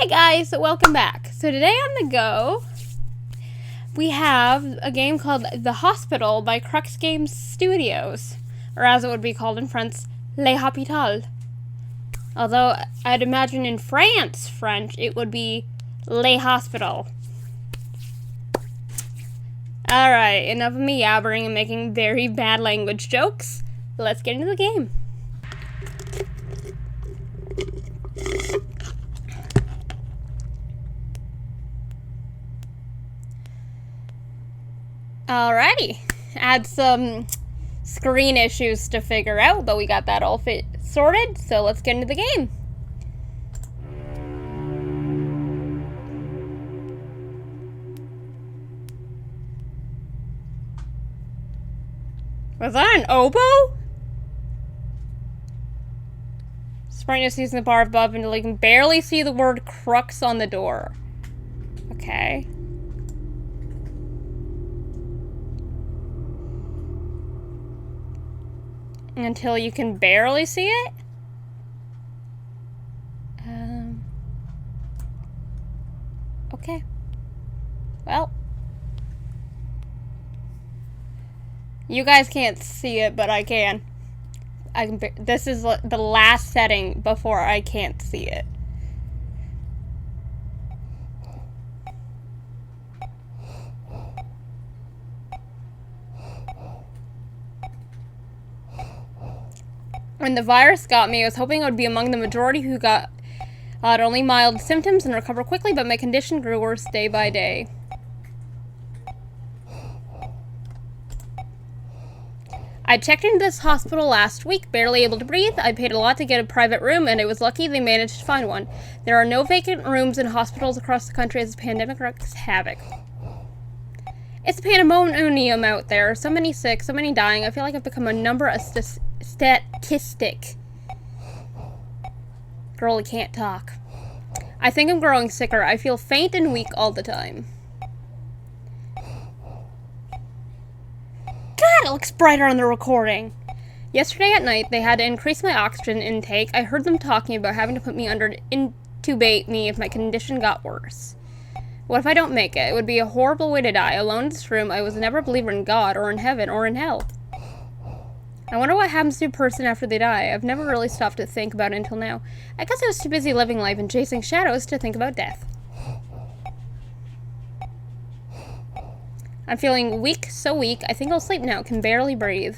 Hi guys, welcome back. So today on the go, we have a game called The Hospital by Crux Games Studios, or as it would be called in French, Le Hôpital. Although I'd imagine in France French it would be Le Hospital. Alright, enough of me yabbering and making very bad language jokes. Let's get into the game. Alrighty, had some screen issues to figure out, but we got that all sorted, so let's get into the game. Was that an oboe? Brightness using the bar above until you can barely see the word crux on the door. Okay. Until you can barely see it? Okay. Well. You guys can't see it, but I can. This is the last setting before I can't see it. When the virus got me, I was hoping I would be among the majority who got only mild symptoms and recover quickly, but my condition grew worse day by day. I checked into this hospital last week, barely able to breathe. I paid a lot to get a private room, and I was lucky they managed to find one. There are no vacant rooms in hospitals across the country as the pandemic wreaks havoc. It's pandemonium out there. So many sick, so many dying. I feel like I've become a number of statistic. Girl, I can't talk. I think I'm growing sicker. I feel faint and weak all the time. God, it looks brighter on the recording. Yesterday at night, they had to increase my oxygen intake. I heard them talking about having to put me under to intubate me if my condition got worse. What if I don't make it? It would be a horrible way to die. Alone in this room, I was never a believer in God, or in heaven, or in hell. I wonder what happens to a person after they die. I've never really stopped to think about it until now. I guess I was too busy living life and chasing shadows to think about death. I'm feeling weak, so weak. I think I'll sleep now. Can barely breathe.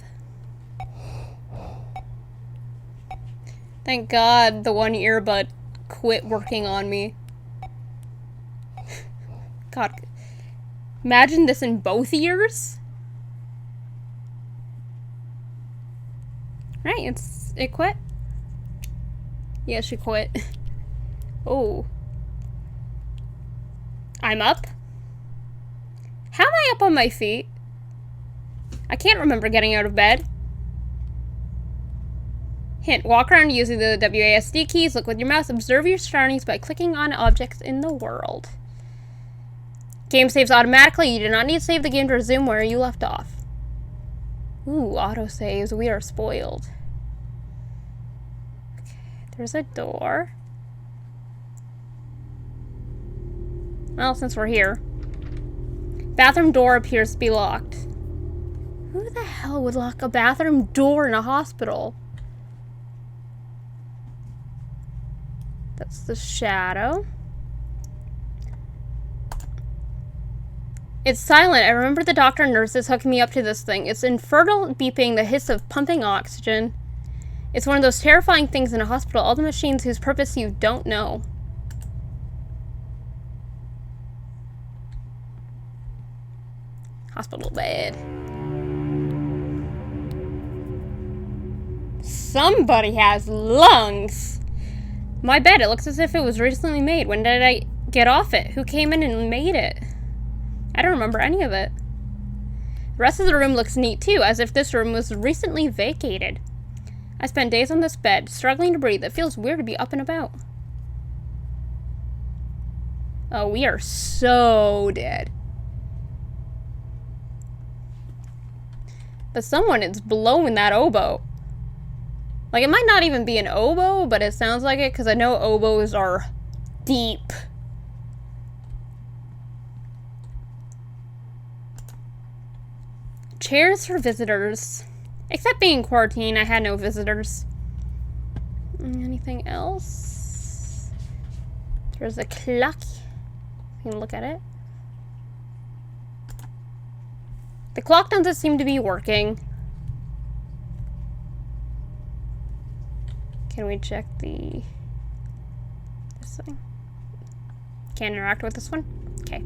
Thank God the one earbud quit working on me. God. Imagine this in both ears. Right, it quit. Yeah, she quit. Oh. I'm up. How am I up on my feet? I can't remember getting out of bed. Hint, walk around using the WASD keys, look with your mouse, observe your surroundings by clicking on objects in the world. Game saves automatically. You do not need to save the game to resume where you left off. Ooh, autosaves. We are spoiled. Okay, there's a door. Well, since we're here. Bathroom door appears to be locked. Who the hell would lock a bathroom door in a hospital? That's the shadow. It's silent. I remember the doctor and nurses hooking me up to this thing. It's infernal beeping, the hiss of pumping oxygen. It's one of those terrifying things in a hospital, all the machines whose purpose you don't know. Hospital bed. Somebody has lungs. My bed, it looks as if it was recently made. When did I get off it? Who came in and made it? I don't remember any of it. The rest of the room looks neat too, as if this room was recently vacated. I spent days on this bed, struggling to breathe. It feels weird to be up and about. Oh, we are so dead. But someone is blowing that oboe. Like, it might not even be an oboe, but it sounds like it, because I know oboes are deep. Chairs for visitors. Except being in quarantine, I had no visitors. Anything else? There's a clock. You can look at it. The clock doesn't seem to be working. Can we check this thing? Can't interact with this one? Okay.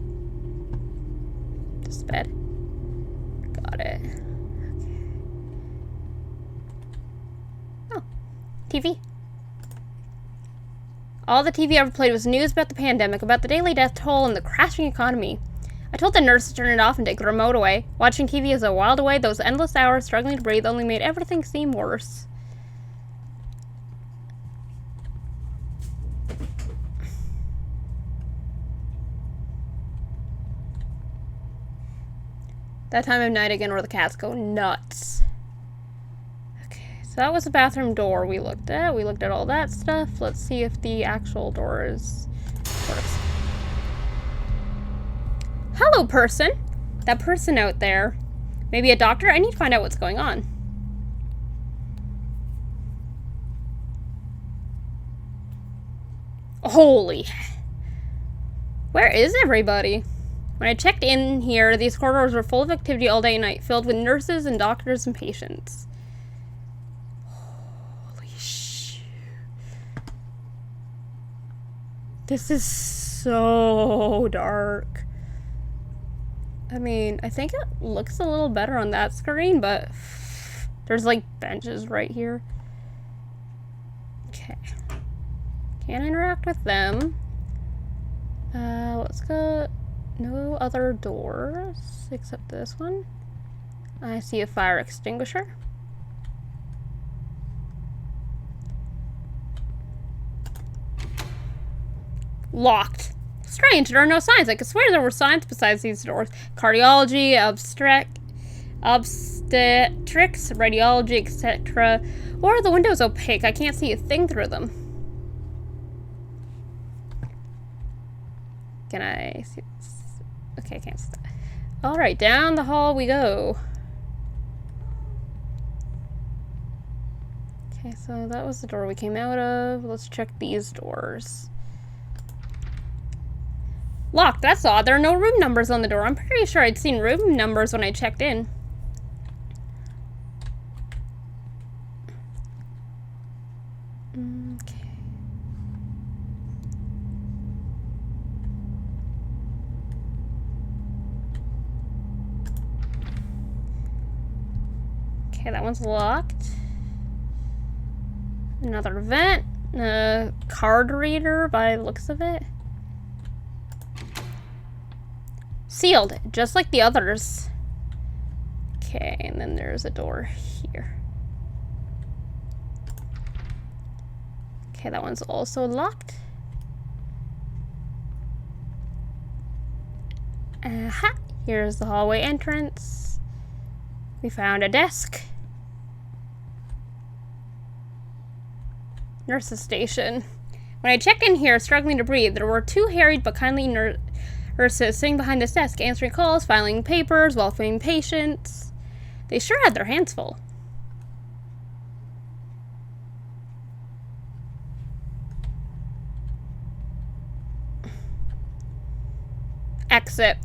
This bed. Got it. Okay. Oh. TV. All the TV ever played was news about the pandemic, about the daily death toll and the crashing economy. I told the nurse to turn it off and take the remote away. Watching TV as I whiled away those endless hours struggling to breathe only made everything seem worse. That time of night again where the cats go nuts. Okay, so that was the bathroom door we looked at. We looked at all that stuff. Let's see if the actual door is works. Hello, person. That person out there. Maybe a doctor? I need to find out what's going on. Holy. Where is everybody? When I checked in here, these corridors were full of activity all day and night, filled with nurses and doctors and patients. Holy shit. This is so dark. I mean, I think it looks a little better on that screen, but there's like benches right here. Okay. Can't interact with them. Let's go. No other doors except this one. I see a fire extinguisher. Locked. Strange, there are no signs. I could swear there were signs besides these doors. Cardiology, obstetrics, radiology, etc. Or are the windows opaque? I can't see a thing through them. Can I see this? Okay, I can't see that. Alright, down the hall we go. Okay, so that was the door we came out of. Let's check these doors. Locked, that's odd. There are no room numbers on the door. I'm pretty sure I'd seen room numbers when I checked in. Okay. Okay, that one's locked. Another vent. A card reader by the looks of it. Sealed, just like the others. Okay, and then there's a door here. Okay, that one's also locked. Aha! Here's the hallway entrance. We found a desk. Nurse's station. When I checked in here, struggling to breathe, there were two harried but kindly nurses sitting behind this desk, answering calls, filing papers, welcoming patients. They sure had their hands full. Exit.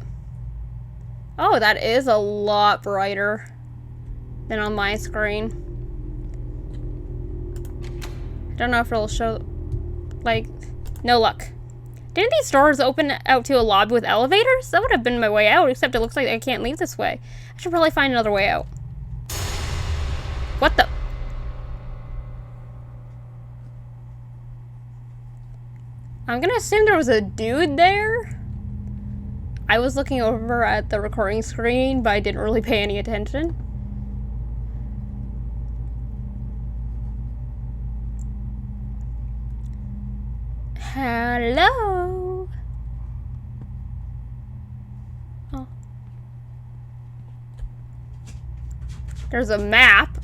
Oh, that is a lot brighter than on my screen. I don't know if it'll show, like, no luck. Didn't these doors open out to a lobby with elevators? That would have been my way out, except it looks like I can't leave this way. I should probably find another way out. What the? I'm gonna assume there was a dude there. I was looking over at the recording screen, but I didn't really pay any attention. Hello? Oh. There's a map.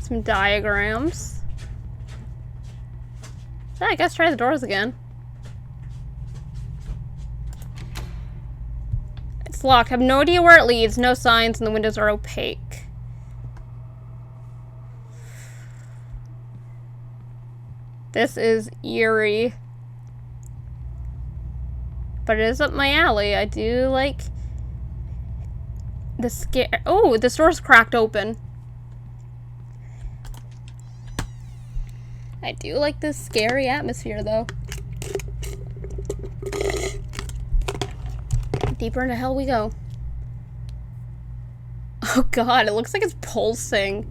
Some diagrams. So I guess try the doors again. It's locked. I have no idea where it leads. No signs, and the windows are opaque. This is eerie. But it is up my alley. I do like the scare. Oh, this door's cracked open. I do like this scary atmosphere, though. Deeper into hell we go. Oh god, it looks like it's pulsing.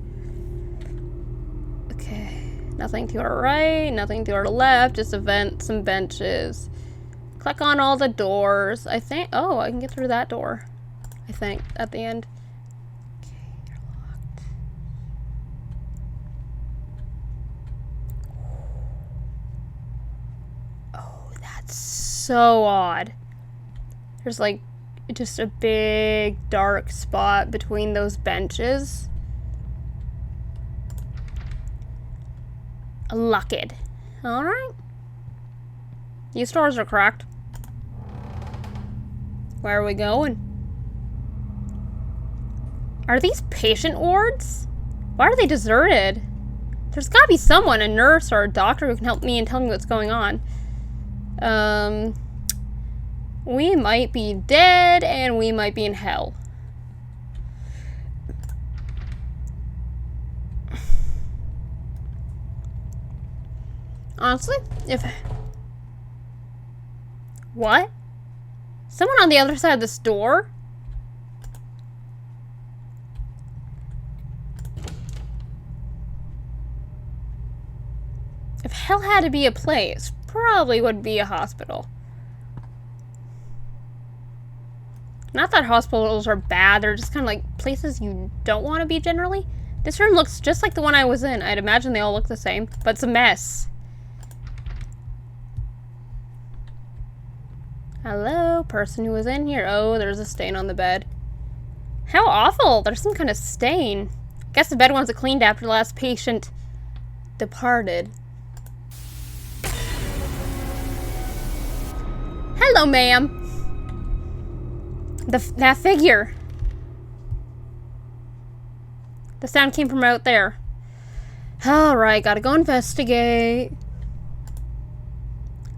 Okay, nothing to our right, nothing to our left, just a vent, some benches. Click on all the doors. I think, oh, I can get through that door. I think, at the end. Okay, you're locked. Oh, that's so odd. There's like just a big dark spot between those benches. Locked. Alright. These doors are cracked. Where are we going? Are these patient wards? Why are they deserted? There's gotta be someone, a nurse or a doctor, who can help me and tell me what's going on. We might be dead, and we might be in hell. Honestly, if... What? Someone on the other side of this door? If hell had to be a place, probably would be a hospital. Not that hospitals are bad, they're just kind of like places you don't want to be generally. This room looks just like the one I was in. I'd imagine they all look the same, but it's a mess. Hello, person who was in here. Oh, there's a stain on the bed. How awful! There's some kind of stain. Guess the bed wasn't cleaned after the last patient departed. Hello, ma'am. That figure. The sound came from out there. Alright, gotta go investigate.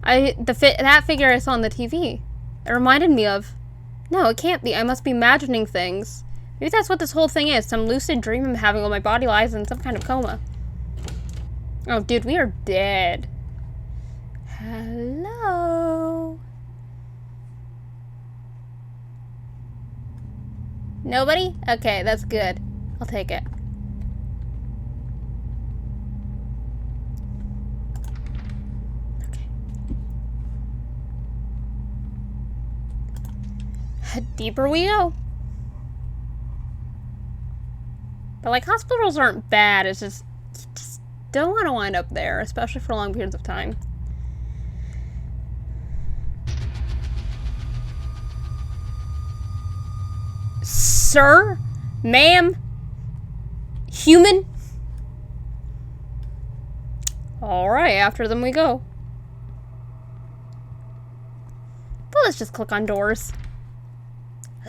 That figure I saw on the TV. It reminded me of... No, it can't be. I must be imagining things. Maybe that's what this whole thing is. Some lucid dream I'm having while my body lies in some kind of coma. Oh, dude, we are dead. Hello? Nobody? Okay, that's good. I'll take it. Okay. Deeper we go. But like, hospitals aren't bad, it's just, you just don't want to wind up there, especially for long periods of time. Sir? Ma'am? Human? Alright, after them we go. But let's just click on doors.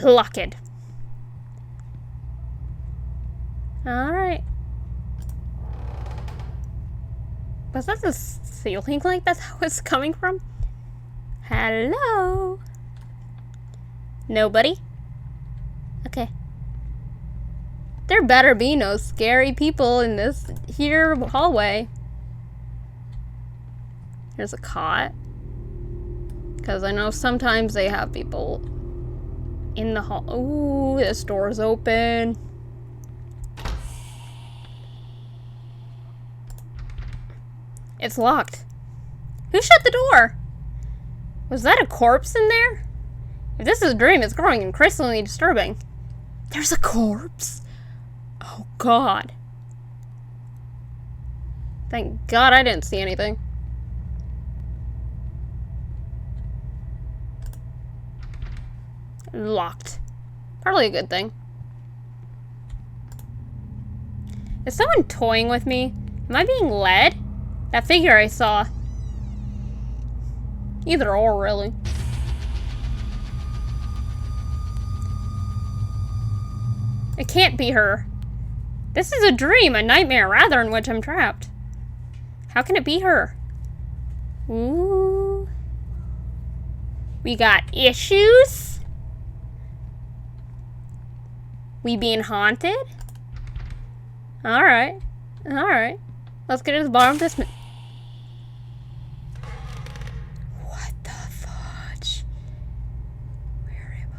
Locked. Alright. Was that the ceiling like that's how it's coming from? Hello? Nobody? Okay. There better be no scary people in this here hallway. There's a cot. Because I know sometimes they have people in the hall. Ooh, this door's open. It's locked. Who shut the door? Was that a corpse in there? If this is a dream, it's growing increasingly disturbing. There's a corpse? Oh, God. Thank God I didn't see anything. Locked. Probably a good thing. Is someone toying with me? Am I being led? That figure I saw. Either or, really. It can't be her. This is a dream, a nightmare, rather, in which I'm trapped. How can it be her? Ooh. We got issues? We being haunted? Alright. Alright. Let's get to the bottom of this. What the fudge? Where am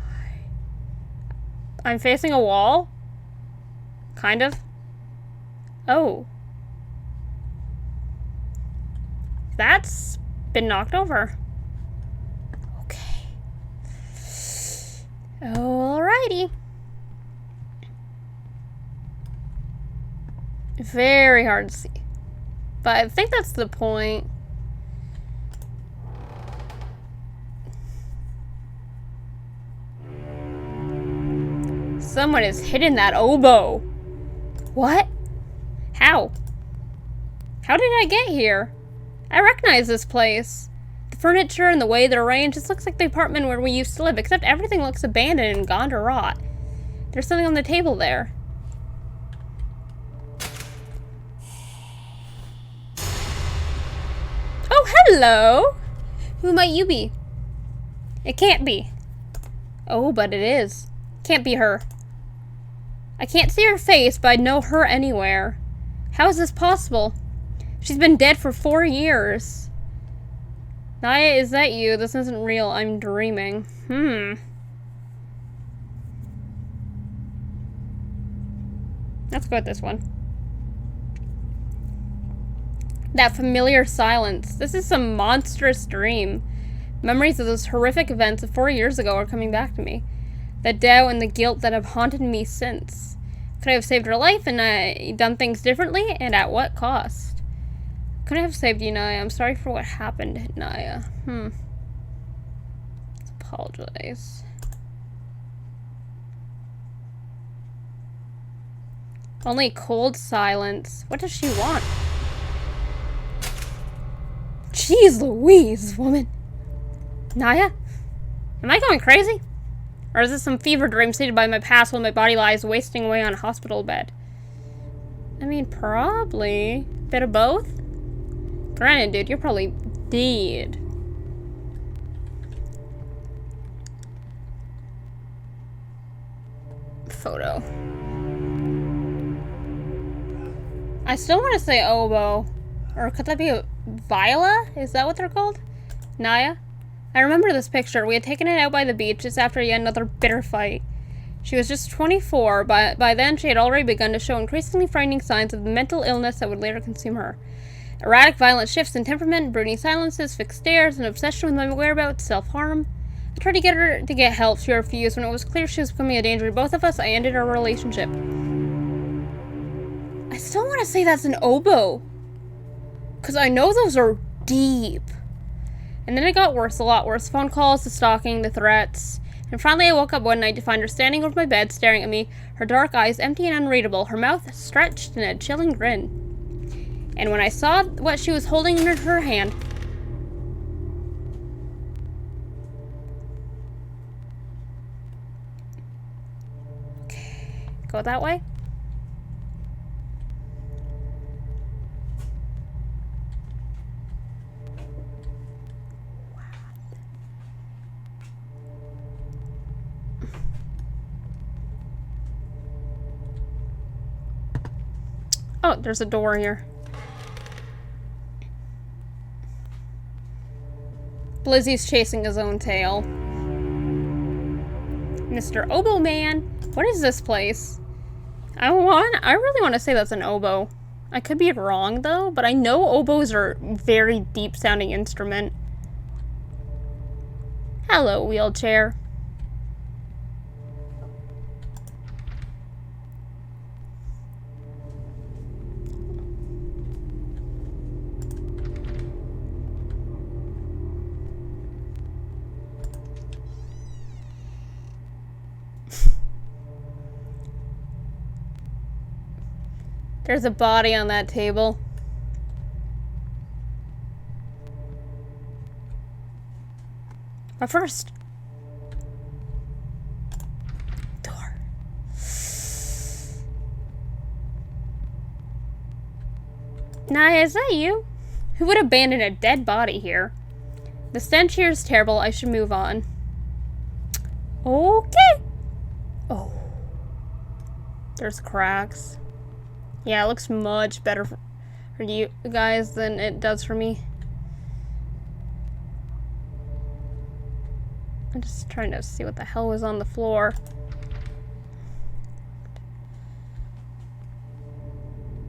I? I'm facing a wall? Kind of. Oh. That's been knocked over. Okay. Alrighty. Very hard to see. But I think that's the point. Someone has hidden that oboe. What? How? How did I get here? I recognize this place. The furniture and the way they're arranged just looks like the apartment where we used to live, except everything looks abandoned and gone to rot. There's something on the table there. Oh, hello! Who might you be? It can't be. Oh, but it is. Can't be her. I can't see her face, but I know her anywhere. How is this possible? She's been dead for 4 years. Naya, is that you? This isn't real. I'm dreaming. Let's go with this one. That familiar silence. This is some monstrous dream. Memories of those horrific events of 4 years ago are coming back to me. The doubt and the guilt that have haunted me since. Could I have saved her life and done things differently? And at what cost? Could I have saved you, Naya? I'm sorry for what happened, Naya. Let's apologize. Only cold silence. What does she want? Jeez Louise, woman. Naya? Am I going crazy? Or is this some fever dream seated by my past while my body lies wasting away on a hospital bed? I mean, probably. Bit of both? Granted, dude, you're probably dead. Photo. I still want to say oboe. Or could that be a viola? Is that what they're called? Naya? I remember this picture. We had taken it out by the beach just after yet another bitter fight. She was just 24, but by then she had already begun to show increasingly frightening signs of the mental illness that would later consume her. Erratic, violent shifts in temperament, brooding silences, fixed stares, an obsession with my whereabouts, self-harm. I tried to get her to get help. She refused. When it was clear she was becoming a danger to both of us, I ended our relationship. I still want to say that's an oboe. Because I know those are deep. And then it got worse, a lot worse. Phone calls, the stalking, the threats. And finally I woke up one night to find her standing over my bed, staring at me, her dark eyes empty and unreadable, her mouth stretched in a chilling grin. And when I saw what she was holding in her hand... Okay, go that way? Oh, there's a door here. Blizzy's chasing his own tail. Mr. Oboe Man, what is this place? I really want to say that's an oboe. I could be wrong though, but I know oboes are a very deep sounding instrument. Hello, wheelchair. There's a body on that table. But first... Door. Naya, is that you? Who would abandon a dead body here? The stench here is terrible. I should move on. Okay. Oh. There's cracks. Yeah, it looks much better for you guys than it does for me. I'm just trying to see what the hell was on the floor.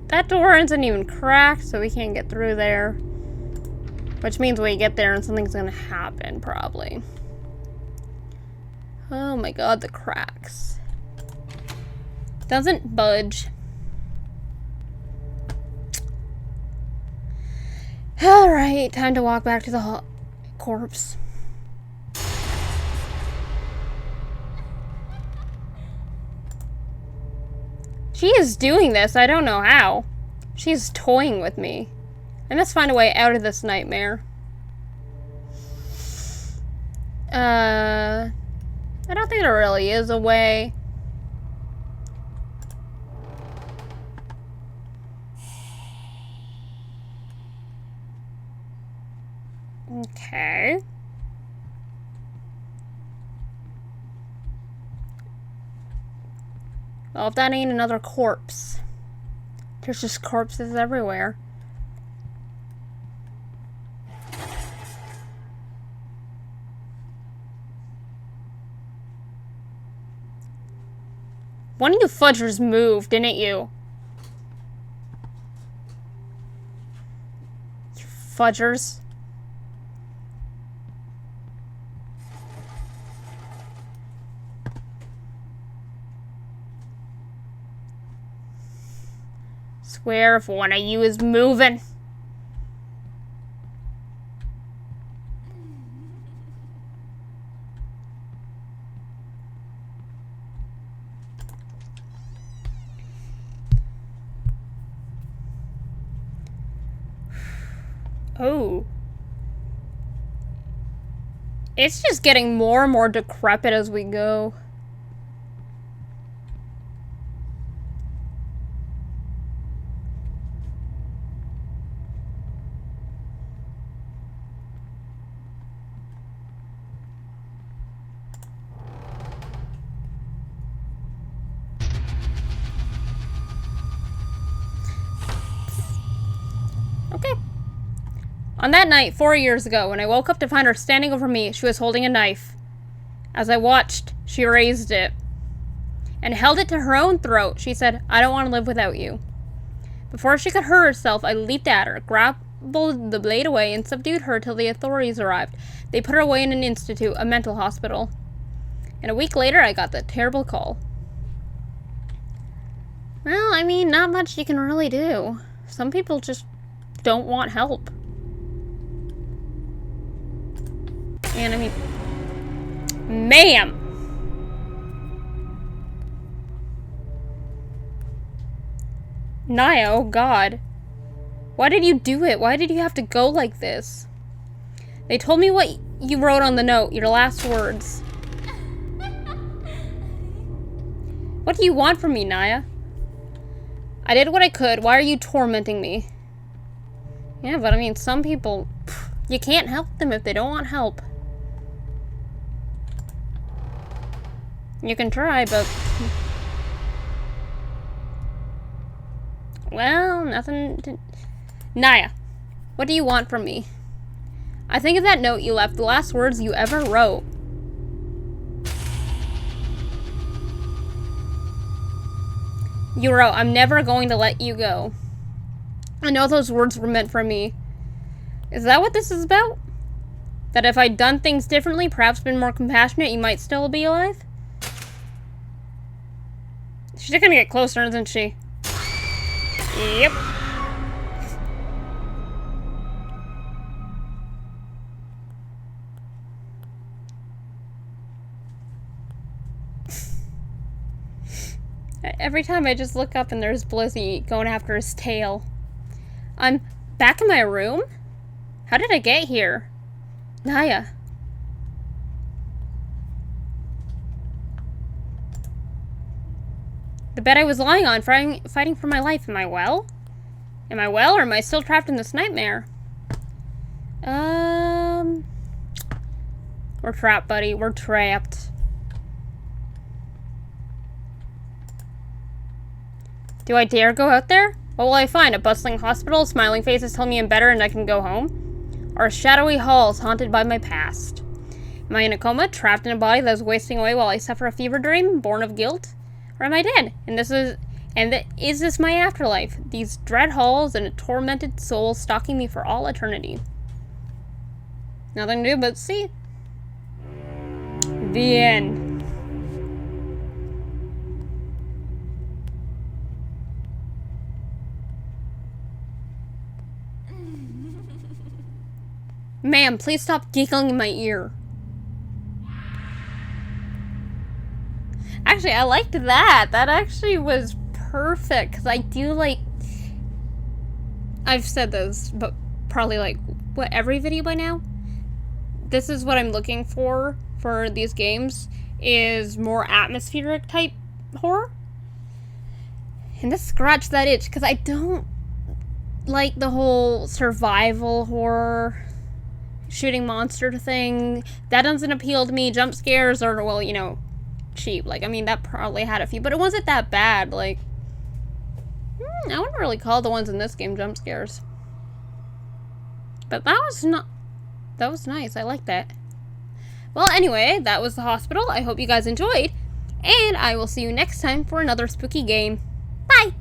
That door isn't even cracked, so we can't get through there. Which means we get there and something's gonna happen, probably. Oh my god, the cracks. Doesn't budge. Alright, time to walk back to the corpse. She is doing this, I don't know how. She's toying with me. I must find a way out of this nightmare. I don't think there really is a way. Okay. Well, if that ain't another corpse. There's just corpses everywhere. One of you fudgers moved, didn't you? You fudgers. Swear if one of you is moving. Oh. It's just getting more and more decrepit as we go. Okay. On that night, 4 years ago, when I woke up to find her standing over me, she was holding a knife. As I watched, she raised it and held it to her own throat. She said, "I don't want to live without you." Before she could hurt herself, I leaped at her, grappled the blade away, and subdued her till the authorities arrived. They put her away in an institute, a mental hospital. And a week later, I got that terrible call. Well, I mean, not much you can really do. Some people just don't want help. And I mean, ma'am! Naya, oh god. Why did you do it? Why did you have to go like this? They told me what you wrote on the note, your last words. What do you want from me, Naya? I did what I could. Why are you tormenting me? Yeah, but I mean, some people, you can't help them if they don't want help. You can try, but... Well, nothing to... Naya, what do you want from me? I think of that note you left, the last words you ever wrote. You wrote, "I'm never going to let you go." I know those words were meant for me. Is that what this is about? That if I'd done things differently, perhaps been more compassionate, you might still be alive? She's gonna get closer, isn't she? Yep. Every time I just look up and there's Blizzy going after his tail. I'm back in my room? How did I get here? Naya. The bed I was lying on, fighting for my life. Am I well? Am I well, or am I still trapped in this nightmare? We're trapped, buddy. We're trapped. Do I dare go out there? What will I find? A bustling hospital? Smiling faces tell me I'm better and I can go home? Or shadowy halls haunted by my past? Am I in a coma, trapped in a body that is wasting away while I suffer a fever dream, born of guilt? Or am I dead? Is this my afterlife? These dread halls and a tormented soul stalking me for all eternity. Nothing to do but see. The end. Ma'am, please stop giggling in my ear. Actually, I liked that. That actually was perfect, because I do like... I've said this, but probably like, what, every video by now? This is what I'm looking for these games, is more atmospheric type horror. And this scratched that itch, because I don't like the whole survival horror, shooting monster thing. That doesn't appeal to me. Jump scares are, well, you know, cheap. Like, I mean, that probably had a few, but it wasn't that bad. Like, I wouldn't really call the ones in this game jump scares. But that was nice. I like that. Well, anyway, that was the hospital. I hope you guys enjoyed, and I will see you next time for another spooky game.